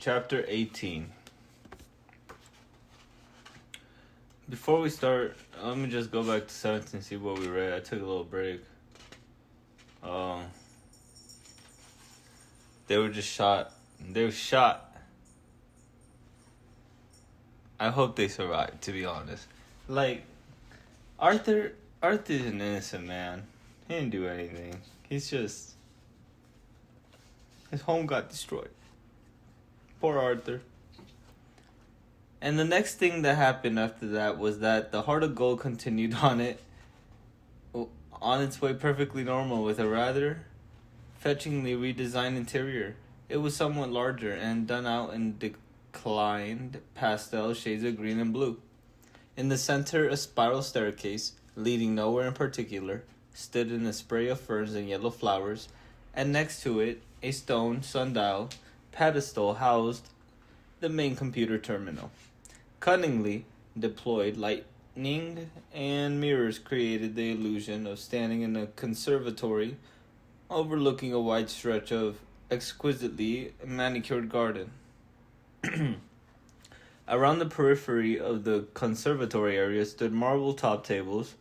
Chapter 18. Before we start, let me just go back to 17 and see what we read. I took a little break. They were just shot. They were shot. I hope they survived, to be honest. Like, Arthur's an innocent man. He didn't do anything. He's just... His home got destroyed. Poor Arthur. And the next thing that happened after that was that the Heart of Gold continued on its way perfectly normal with a rather fetchingly redesigned interior. It was somewhat larger and done out in declined pastel shades of green and blue. In the center, a spiral staircase, leading nowhere in particular, stood in a spray of ferns and yellow flowers, and next to it, a stone sundial pedestal housed the main computer terminal. Cunningly deployed lightning and mirrors created the illusion of standing in a conservatory overlooking a wide stretch of exquisitely manicured garden. Around the periphery of the conservatory area stood marble top tables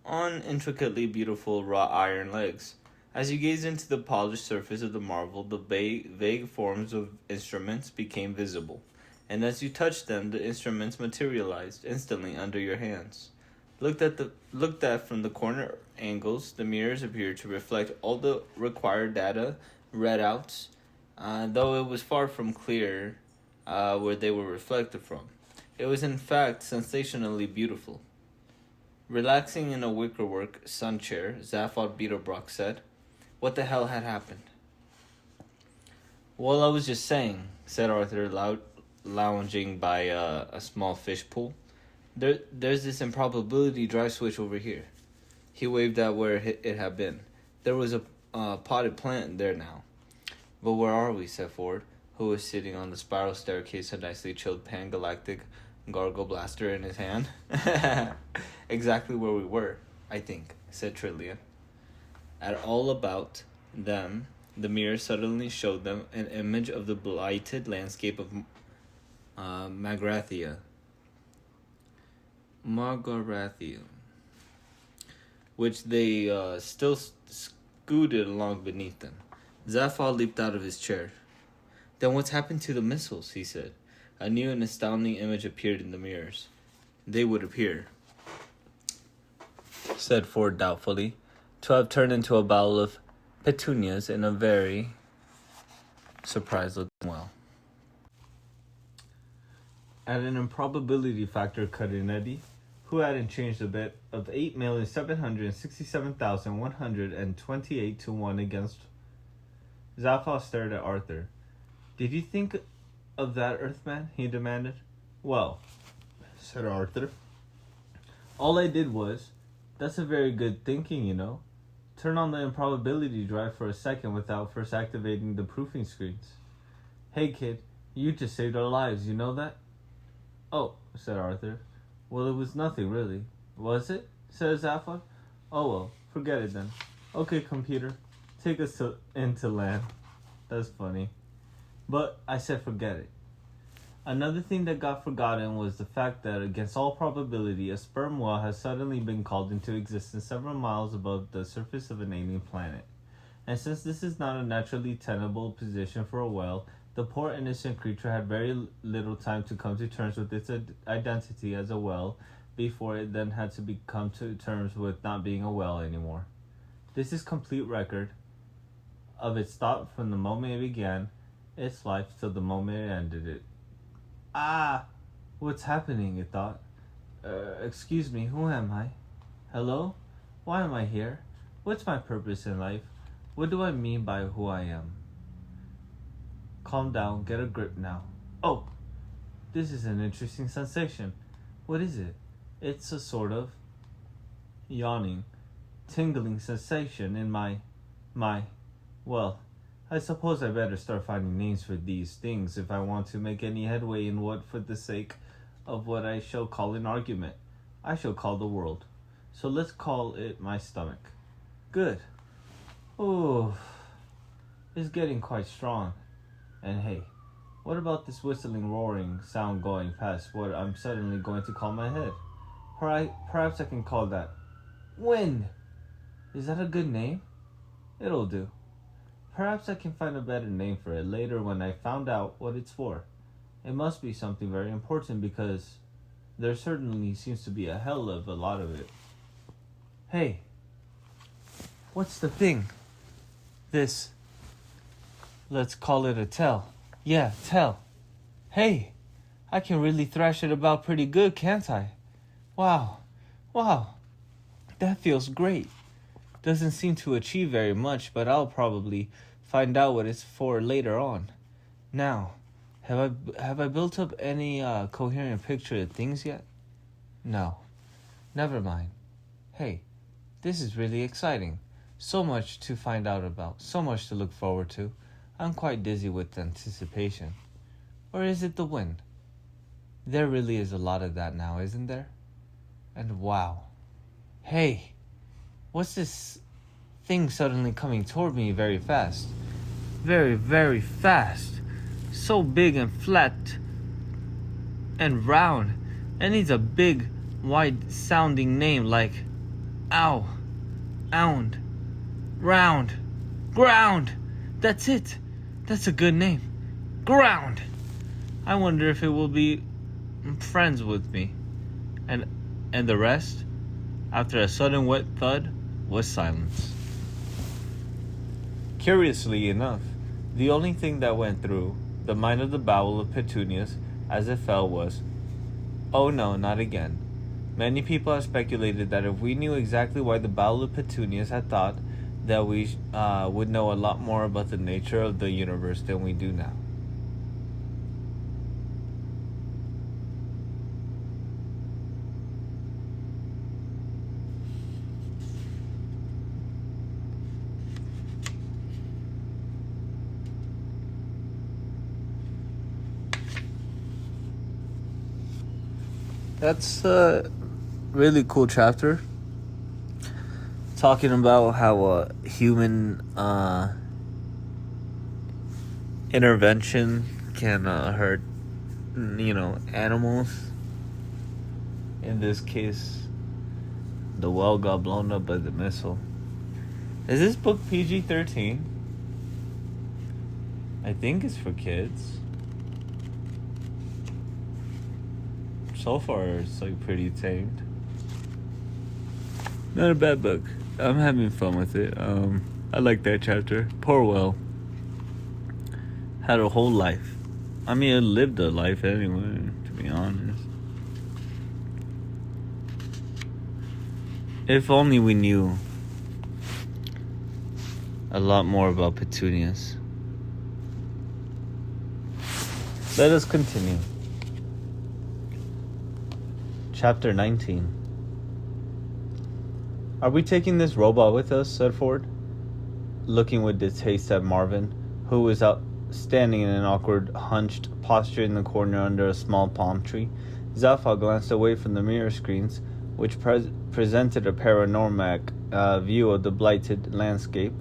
on intricately beautiful wrought iron legs. As you gazed into the polished surface of the marble, the vague forms of instruments became visible, and as you touched them, the instruments materialized instantly under your hands. Looked at from the corner angles, the mirrors appeared to reflect all the required data readouts, though it was far from clear where they were reflected from. It was in fact sensationally beautiful. Relaxing in a wickerwork sun chair, Zaphod Beetlebrock said, "What the hell had happened?" "Well, I was just saying," said Arthur, lounging by a small fish pool. There's this improbability drive switch over here." He waved at where it had been. There was a potted plant there now. "But where are we?" said Ford, who was sitting on the spiral staircase, a nicely chilled pan-galactic gargle blaster in his hand. "Exactly where we were, I think," said Trillian. At all about them, the mirror suddenly showed them an image of the blighted landscape of Magrathia, which they still scooted along beneath them. Zaphod leaped out of his chair. "Then what's happened to the missiles?" he said. A new and astounding image appeared in the mirrors. "They would appear," said Ford doubtfully, "to have turned into a bowl of petunias in a very surprised looking well." At an improbability factor cut in Eddie, who hadn't changed a bit, of 8,767,128 to 1 against. Zaphod stared at Arthur. "Did you think of that, Earthman?" he demanded. "Well," said Arthur, "all I did was, that's a very good thinking, you know. Turn on the improbability drive for a second without first activating the proofing screens. Hey kid, you just saved our lives, you know that?" "Oh," said Arthur. "Well, it was nothing really." "Was it?" said Zaphod. "Oh well, forget it then. Okay, computer, take us into land." That's funny. "But I said forget it." Another thing that got forgotten was the fact that, against all probability, a sperm whale has suddenly been called into existence several miles above the surface of an alien planet. And since this is not a naturally tenable position for a whale, the poor innocent creature had very little time to come to terms with its identity as a whale before it then had to come to terms with not being a whale anymore. This is complete record of its thought from the moment it began its life till the moment it ended it. "Ah, what's happening?" it thought. Excuse me, who am I? Hello? Why am I here? What's my purpose in life? What do I mean by who I am?" "Calm down, get a grip now." "Oh, this is an interesting sensation." "What is it?" "It's a sort of," yawning, "tingling sensation in my, well, I suppose I better start finding names for these things if I want to make any headway in what, for the sake of what I shall call an argument, I shall call the world. So let's call it my stomach." "Good. Oh, it's getting quite strong. And hey, What about this whistling, roaring sound going past what I'm suddenly going to call my head? Perhaps I can call that wind. Is that a good name? It'll do. Perhaps I can find a better name for it later when I found out what it's for. It must be something very important because there certainly seems to be a hell of a lot of it. Hey, what's the thing? This, let's call it a tell. Yeah, tell. Hey, I can really thrash it about pretty good, can't I? Wow, that feels great. Doesn't seem to achieve very much, but I'll probably find out what it's for later on. Now, have I built up any coherent picture of things yet? No. Never mind. Hey, this is really exciting. So much to find out about, so much to look forward to. I'm quite dizzy with anticipation. Or is it the wind? There really is a lot of that now, isn't there? And wow. Hey, what's this thing suddenly coming toward me very fast? Very, very fast. So big and flat and round. And needs a big, wide-sounding name like ow, ound, round, ground. That's it. That's a good name. Ground. I wonder if it will be friends with me. And the rest, after a sudden wet thud, was silence. Curiously enough, the only thing that went through the mind of the bowel of Petunias as it fell was, oh no, not again. Many people have speculated that if we knew exactly why the bowel of Petunias had thought that we would know a lot more about the nature of the universe than we do now. That's a really cool chapter. Talking about how human intervention can hurt, animals. In this case, the well got blown up by the missile. Is this book PG-13? I think it's for kids. So far, it's pretty tamed. Not a bad book. I'm having fun with it. I like that chapter. Poor Will had a whole life. I mean, it lived a life anyway, to be honest. If only we knew a lot more about petunias. Let us continue. Chapter 19. Are we taking this robot with us? Said Ford, looking with distaste at Marvin, who was out standing in an awkward, hunched posture in the corner under a small palm tree. Zalfa glanced away from the mirror screens, which presented a panoramic view of the blighted landscape,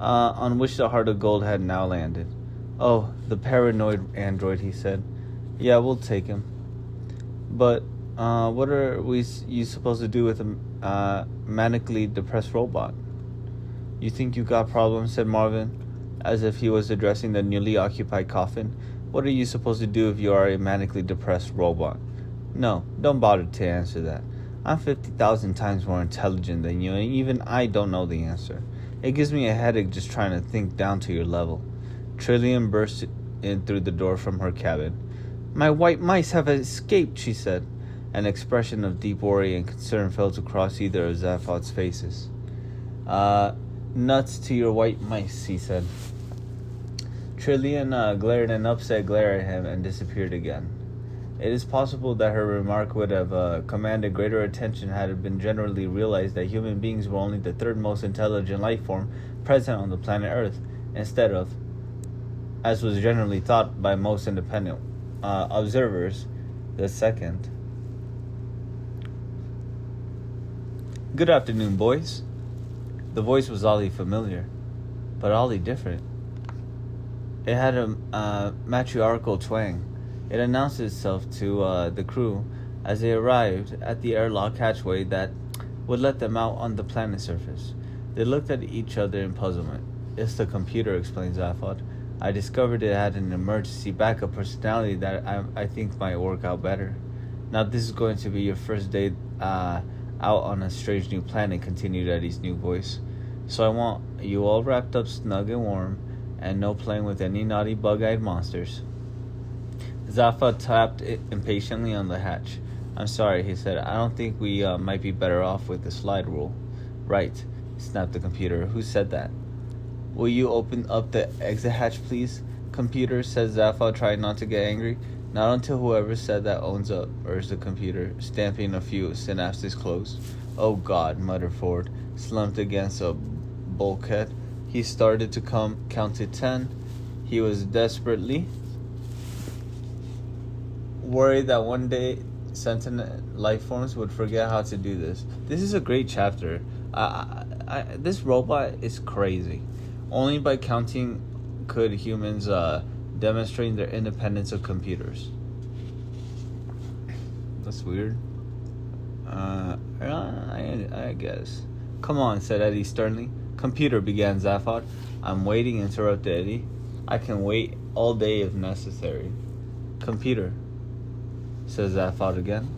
on which the heart of gold had now landed. Oh, the paranoid android, he said. Yeah, we'll take him. But what are you supposed to do with a manically depressed robot? You think you got problems, said Marvin, as if he was addressing the newly occupied coffin. What are you supposed to do if you are a manically depressed robot? No, don't bother to answer that. I'm 50,000 times more intelligent than you, and even I don't know the answer. It gives me a headache just trying to think down to your level. Trillian burst in through the door from her cabin. My white mice have escaped, she said. An expression of deep worry and concern fell across either of Zaphod's faces. Nuts to your white mice, he said. Trillian glared an upset glare at him and disappeared again. It is possible that her remark would have commanded greater attention had it been generally realized that human beings were only the third most intelligent life form present on the planet Earth, instead of, as was generally thought by most independent observers, the second. Good afternoon, boys. The voice was oddly familiar, but oddly different. It had a matriarchal twang. It announced itself to the crew as they arrived at the airlock hatchway that would let them out on the planet's surface. They looked at each other in puzzlement. "It's the computer," explained Zaphod. "I discovered it had an emergency backup personality that I think might work out better." "Now this is going to be your first day out on a strange new planet," continued Eddie's new voice. "So I want you all wrapped up snug and warm, and no playing with any naughty bug-eyed monsters." Zaphod tapped impatiently on the hatch. "I'm sorry," he said. "I don't think we might be better off with the slide rule." "Right," snapped the computer. "Who said that?" "Will you open up the exit hatch, please, computer?" said Zaphod, trying not to get angry. "Not until whoever said that owns up," urged the computer, stamping a few synapses closed. "Oh God," muttered Ford, slumped against a bulkhead. He started to count to 10. He was desperately worried that one day sentient life forms would forget how to do this. This is a great chapter. This robot is crazy. Only by counting could humans demonstrate their independence of computers. That's weird. I guess. "Come on," said Eddie sternly. "Computer," began Zaphod. "I'm waiting," interrupted Eddie. "I can wait all day if necessary." "Computer," said Zaphod again,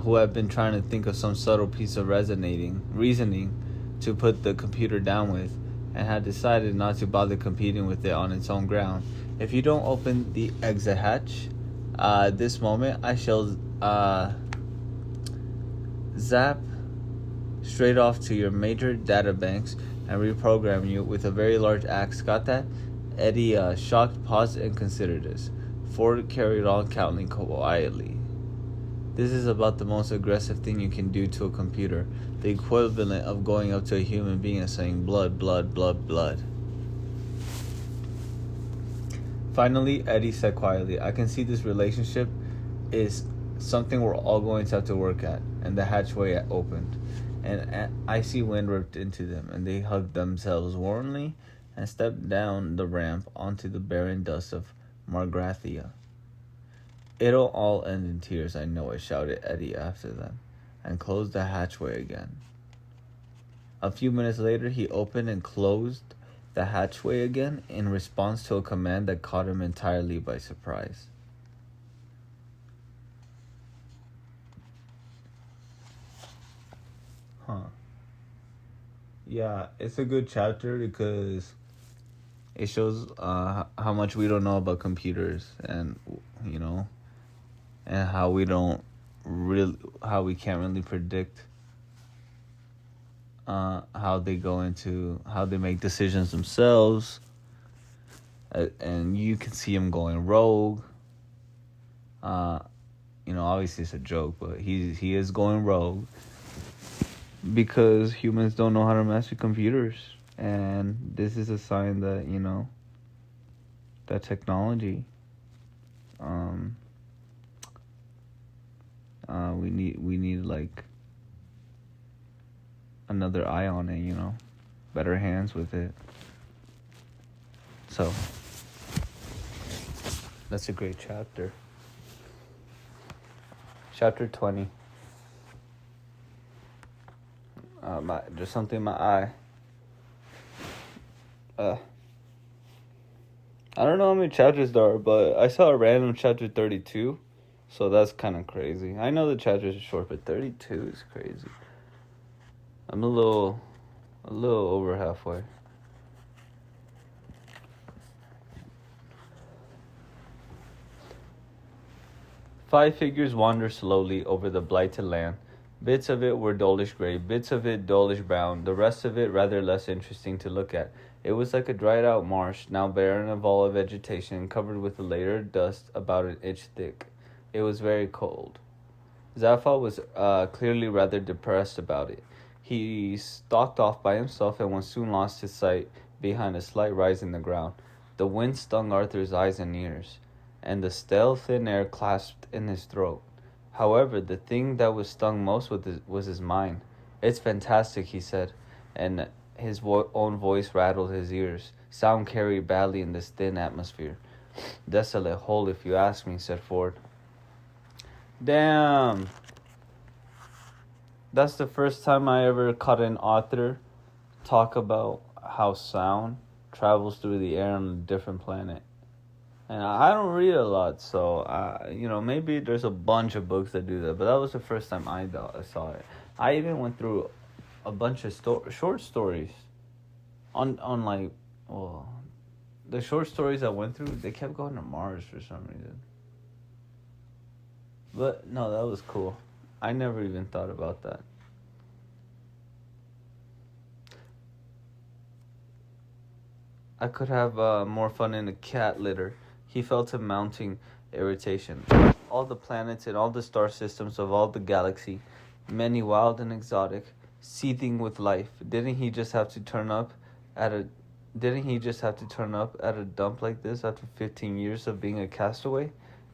who had been trying to think of some subtle piece of reasoning to put the computer down with, and had decided not to bother competing with it on its own ground. "If you don't open the exit hatch this moment, I shall zap straight off to your major databanks and reprogram you with a very large axe. Got that?" Eddie, shocked, paused and considered this. Ford carried on counting quietly. "This is about the most aggressive thing you can do to a computer. The equivalent of going up to a human being and saying blood, blood, blood, blood." Finally, Eddie said quietly, "I can see this relationship is something we're all going to have to work at." And the hatchway opened, and an icy wind ripped into them, and they hugged themselves warmly and stepped down the ramp onto the barren dust of Margrathia. "It'll all end in tears, I know it," shouted Eddie after them, and closed the hatchway again. A few minutes later, he opened and closed the hatchway again in response to a command that caught him entirely by surprise. Yeah, it's a good chapter because it shows how much we don't know about computers, and and how we can't really predict how they make decisions themselves, and you can see him going rogue. Obviously it's a joke, but he is going rogue because humans don't know how to master computers, and this is a sign that that technology, we need like another eye on it, better hands with it. So that's a great chapter. Chapter 20. There's something in my eye. I don't know how many chapters there are, but I saw a random chapter 32, so that's kind of crazy. I know the chapters are short, but 32 is crazy. I'm a little over halfway. Five figures wandered slowly over the blighted land. Bits of it were dullish gray, bits of it dullish brown, the rest of it rather less interesting to look at. It was like a dried-out marsh, now barren of all vegetation, covered with a layer of dust about an inch thick. It was very cold. Zaphod was clearly rather depressed about it. He stalked off by himself and was soon lost to sight behind a slight rise in the ground. The wind stung Arthur's eyes and ears, and the stale thin air clasped in his throat. However, the thing that was stung most was his mind. "It's fantastic," he said, and his own voice rattled his ears. Sound carried badly in this thin atmosphere. Desolate hole, if you ask me, said Ford. Damn. That's the first time I ever caught an author talk about how sound travels through the air on a different planet. And I don't read a lot, so maybe there's a bunch of books that do that. But that was the first time I saw it. I even went through a bunch of short stories on like, well, the short stories I went through, they kept going to Mars for some reason. But no, that was cool. I never even thought about that. I could have more fun in a cat litter. He felt a mounting irritation. All the planets and all the star systems of all the galaxy, many wild and exotic, seething with life. Didn't he just have to turn up at a dump like this after 15 years of being a castaway?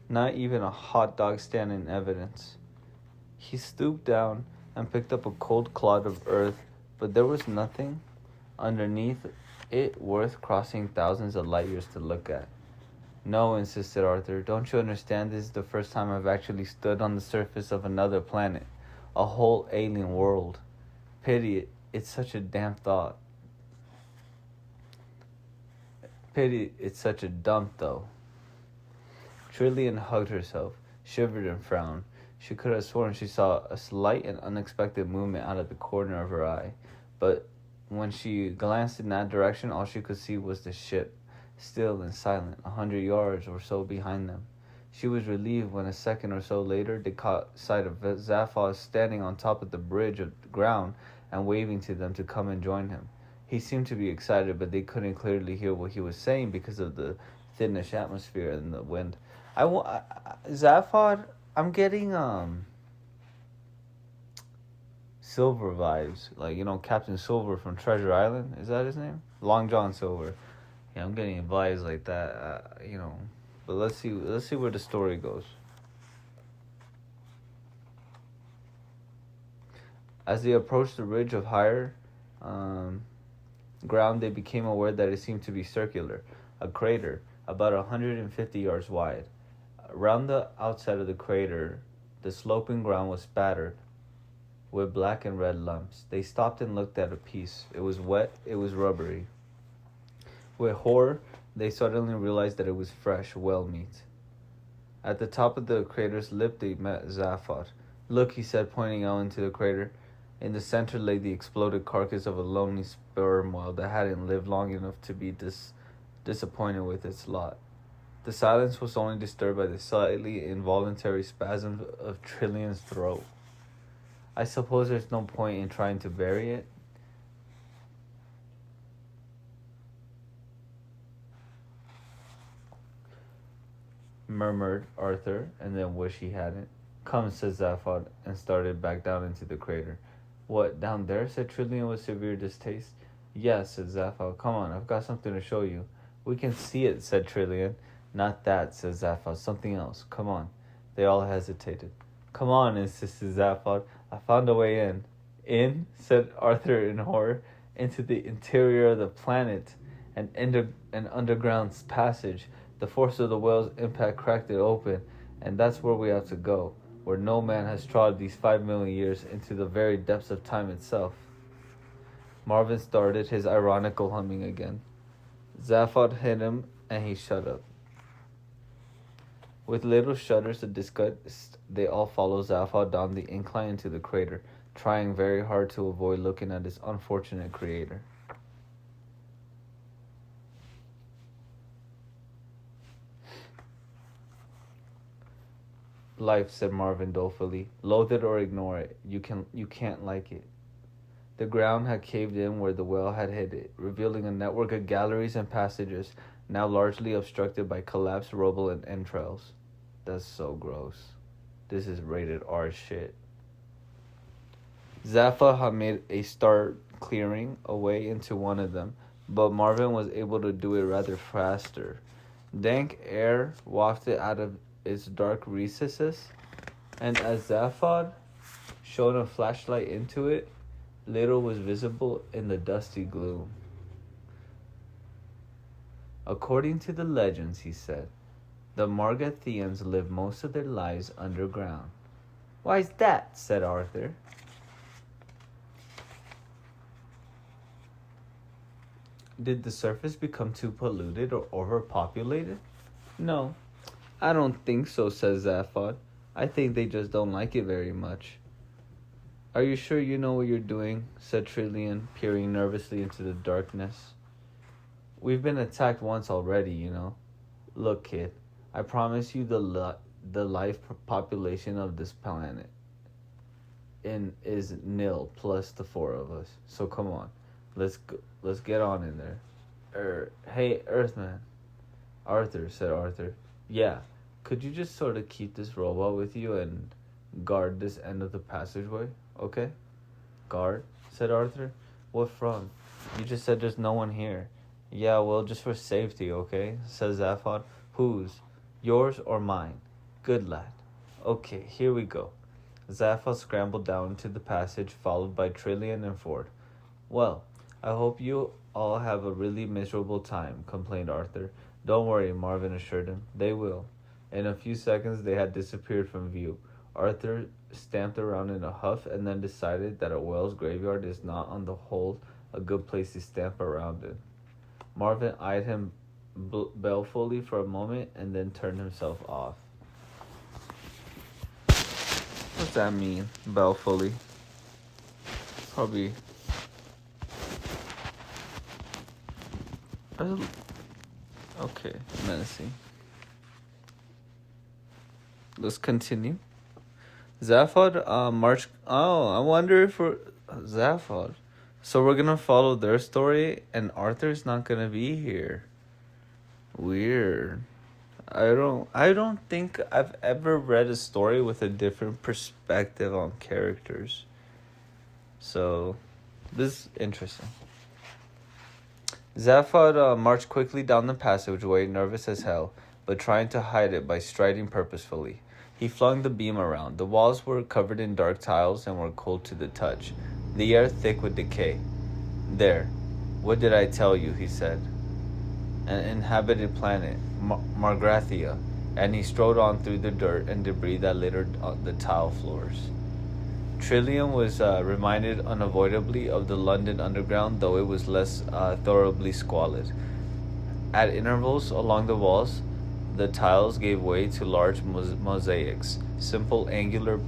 Not even a hot dog stand in evidence. He stooped down and picked up a cold clod of earth, but there was nothing underneath it worth crossing thousands of light years to look at. No, insisted Arthur. Don't you understand? This is the first time I've actually stood on the surface of another planet. A whole alien world. Pity, it's such a damn thought. Pity, it's such a dump, though. Trillian hugged herself, shivered and frowned. She could have sworn she saw a slight and unexpected movement out of the corner of her eye. But when she glanced in that direction, all she could see was the ship, still and silent, 100 yards or so behind them. She was relieved when a second or so later they caught sight of Zaphod standing on top of the bridge of the ground and waving to them to come and join him. He seemed to be excited, but they couldn't clearly hear what he was saying because of the thinnish atmosphere and the wind. Zaphod, I'm getting Silver vibes, like, Captain Silver from Treasure Island. Is that his name? Long John Silver. Yeah, I'm getting vibes like that. But let's see where the story goes. As they approached the ridge of higher ground, they became aware that it seemed to be circular, a crater about 150 yards wide. Around the outside of the crater, the sloping ground was spattered with black and red lumps. They stopped and looked at a piece. It was wet, it was rubbery. With horror, they suddenly realized that it was fresh whale meat. At the top of the crater's lip, they met Zaphod. Look, he said, pointing out into the crater. In the center lay the exploded carcass of a lonely sperm whale that hadn't lived long enough to be disappointed with its lot. The silence was only disturbed by the slightly involuntary spasm of Trillian's throat. I suppose there's no point in trying to bury it. Murmured Arthur, and then wished he hadn't. Come, said Zaphod, and started back down into the crater. What, down there? Said Trillian with severe distaste. Yes, said Zaphod. Come on, I've got something to show you. We can see it, said Trillian. Not that, said Zaphod. Something else. Come on. They all hesitated. Come on, insisted Zaphod. I found a way in. In? Said Arthur in horror. Into the interior of the planet. An underground passage. The force of the whale's impact cracked it open, and that's where we have to go, where no man has trod these 5 million years, into the very depths of time itself. Marvin started his ironical humming again. Zaphod hit him, and he shut up. With little shudders of disgust, they all followed Zaphod down the incline into the crater, trying very hard to avoid looking at his unfortunate creator. Life, said Marvin dolefully. Loathe it or ignore it. You can't like it. The ground had caved in where the whale had hit it, revealing a network of galleries and passages, now largely obstructed by collapsed rubble and entrails. That's so gross. This is rated R shit. Zaphod had made a start clearing a way into one of them, but Marvin was able to do it rather faster. Dank air wafted out of its dark recesses, and as Zaphod shone a flashlight into it, little was visible in the dusty gloom. According to the legends, he said, the Margathians live most of their lives underground. Why's that? Said Arthur. Did the surface become too polluted or overpopulated? No, I don't think so, says Zaphod. I think they just don't like it very much. Are you sure you know what you're doing? Said Trillian, peering nervously into the darkness. We've been attacked once already, you know. Look, kid, I promise you the life population of this planet is nil plus the four of us. So come on, let's get on in there. Hey, Earthman. Arthur, said Arthur. Yeah, could you just sort of keep this robot with you and guard this end of the passageway, okay? Guard, said Arthur. What from? You just said there's no one here. Yeah, well, just for safety, okay? Says Zaphod. Whose? Yours or mine? Good lad. Okay, here we go. Zaphod scrambled down into the passage, followed by Trillian and Ford. Well, I hope you all have a really miserable time, complained Arthur. Don't worry, Marvin assured him. They will. In a few seconds, they had disappeared from view. Arthur stamped around in a huff and then decided that a whale's graveyard is not on the whole a good place to stamp around in. Marvin eyed him balefully for a moment and then turned himself off. What's that mean, balefully? Probably... Okay, menacing. Let's continue. Zaphod marched... Oh, I wonder if we're... Zaphod. So we're gonna follow their story and Arthur's not gonna be here. Weird. I don't think I've ever read a story with a different perspective on characters. So, this is interesting. Zaphod marched quickly down the passageway, nervous as hell, but trying to hide it by striding purposefully. He flung the beam around. The walls were covered in dark tiles and were cold to the touch, the air thick with decay. There. What did I tell you, he said. An inhabited planet, Margrathia, and he strode on through the dirt and debris that littered the tile floors. Trillian was reminded unavoidably of the London Underground, though it was less thoroughly squalid. At intervals along the walls, the tiles gave way to large mosaics, simple angular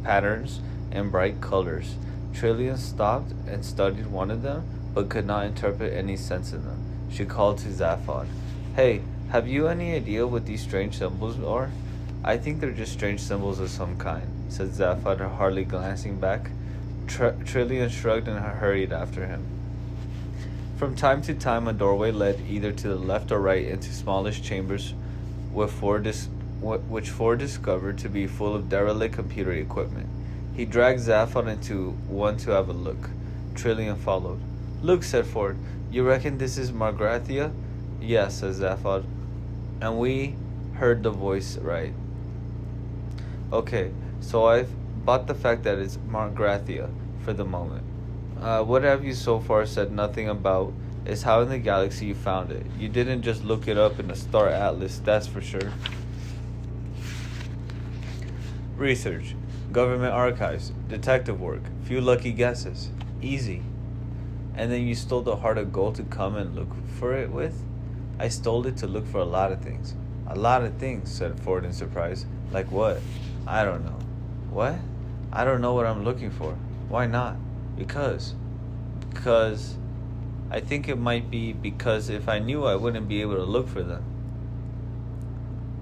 patterns, and bright colors. Trillian stopped and studied one of them, but could not interpret any sense in them. She called to Zaphod. Hey, have you any idea what these strange symbols are? I think they're just strange symbols of some kind, said Zaphod, hardly glancing back. Trillian shrugged and hurried after him. From time to time, a doorway led either to the left or right into smallish chambers which Ford discovered to be full of derelict computer equipment. He dragged Zaphod into one to have a look. Trillian followed. Look, said Ford. You reckon this is Margrathia? Yes, said Zaphod. And we heard the voice right. Okay, so I've bought the fact that it's Margrathia for the moment. What have you so far said nothing about is how in the galaxy you found it. You didn't just look it up in a star atlas, that's for sure. Research, government archives, detective work, few lucky guesses. Easy. And then you stole the heart of gold to come and look for it with? I stole it to look for a lot of things. A lot of things, said Ford in surprise. Like what? I don't know. What? I don't know what I'm looking for. Why not? Because I think it might be because if I knew, I wouldn't be able to look for them.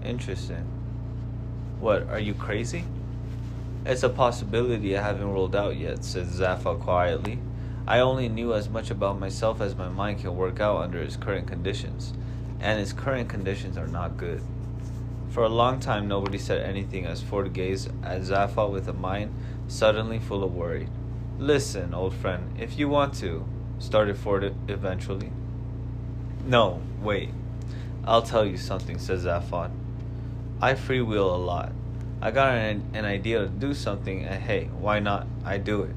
Interesting. What, are you crazy? It's a possibility I haven't rolled out yet, said Zaphod quietly. I only knew as much about myself as my mind can work out under its current conditions, and its current conditions are not good. For a long time, nobody said anything as Ford gazed at Zaphod with a mind suddenly full of worry. Listen, old friend, if you want to, started Ford eventually. No, wait. I'll tell you something, said Zaphod. I freewheel a lot. I got an idea to do something, and hey, why not? I do it.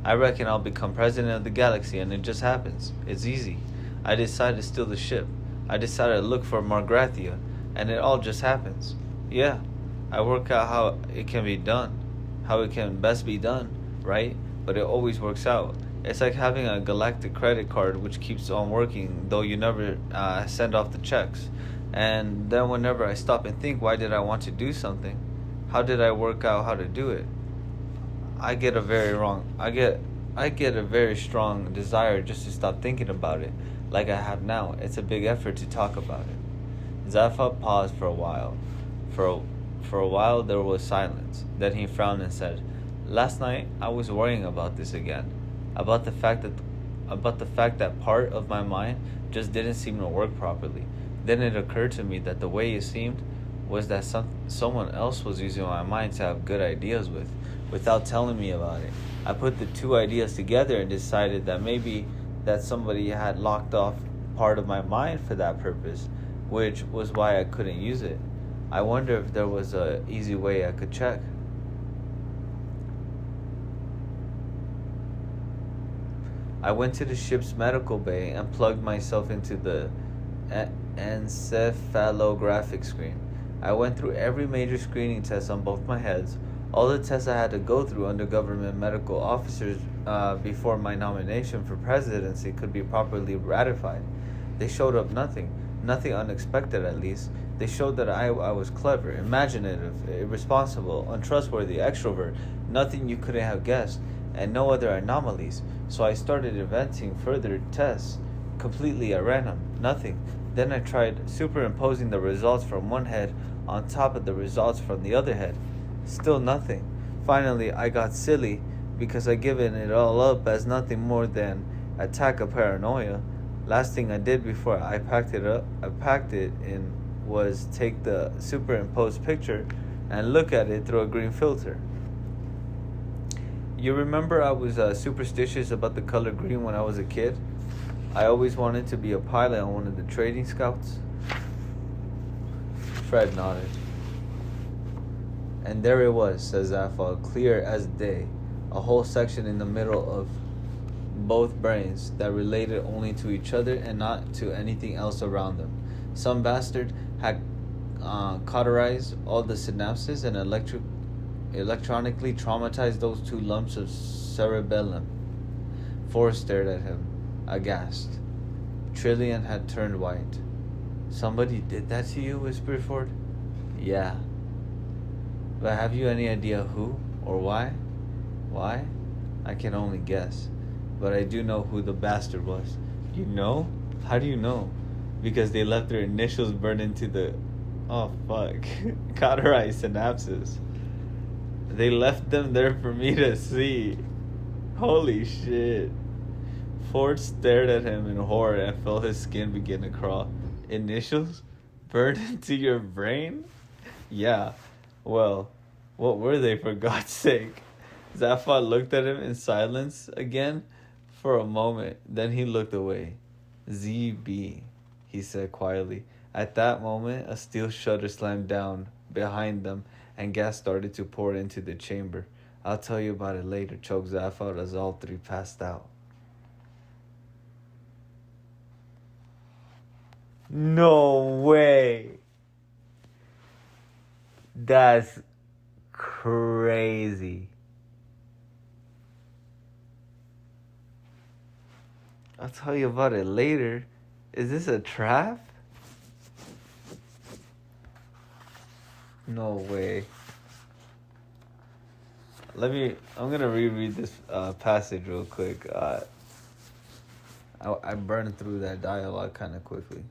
I reckon I'll become president of the galaxy, and it just happens. It's easy. I decide to steal the ship. I decided to look for Margrathia, and it all just happens. Yeah, I work out how it can be done, how it can best be done, right? But it always works out. It's like having a galactic credit card which keeps on working, though you never send off the checks. And then whenever I stop and think, why did I want to do something? How did I work out how to do it? I get a very strong desire just to stop thinking about it, like I have now. It's a big effort to talk about it. Zaffa paused for a while. For a while there was silence. Then he frowned and said, "Last night I was worrying about this again, about the fact that part of my mind just didn't seem to work properly. Then it occurred to me that the way it seemed was that someone else was using my mind to have good ideas with, without telling me about it. I put the two ideas together and decided that maybe that somebody had locked off part of my mind for that purpose, which was why I couldn't use it. I wonder if there was an easy way I could check." I went to the ship's medical bay and plugged myself into the encephalographic screen. I went through every major screening test on both my heads, all the tests I had to go through under government medical officers before my nomination for presidency could be properly ratified. They showed up nothing unexpected at least. They showed that I was clever, imaginative, irresponsible, untrustworthy, extrovert, nothing you couldn't have guessed, and no other anomalies. So I started inventing further tests, completely at random, nothing. Then I tried superimposing the results from one head on top of the results from the other head. Still nothing. Finally, I got silly because I given it all up as nothing more than attack of paranoia. Last thing I did before I packed it in was take the superimposed picture and look at it through a green filter. You remember I was superstitious about the color green when I was a kid? I always wanted to be a pilot on one of the trading scouts. Fred nodded. "And there it was," says Zaffa, "clear as day. A whole section in the middle of both brains that related only to each other and not to anything else around them. Some bastard had cauterized all the synapses and electronically traumatized those two lumps of cerebellum." Forrest stared at him, aghast. Trillian had turned white. "Somebody did that to you?" whispered Ford. "Yeah. But have you any idea who or why?" "Why? I can only guess. But I do know who the bastard was." "You know? How do you know?" "Because they left their initials burned into the... oh, fuck. Cauterized synapses. They left them there for me to see." Holy shit. Ford stared at him in horror and felt his skin begin to crawl. "Initials? Burned into your brain?" "Yeah. Well, what were they, for God's sake?" Zaffa looked at him in silence again for a moment. Then he looked away. "ZB," he said quietly. At that moment, a steel shutter slammed down behind them and gas started to pour into the chamber. "I'll tell you about it later," choked Zaffa as all three passed out. No way. That's crazy. "I'll tell you about it later." Is this a trap? No way. I'm gonna reread this passage real quick. I burned through that dialogue kind of quickly.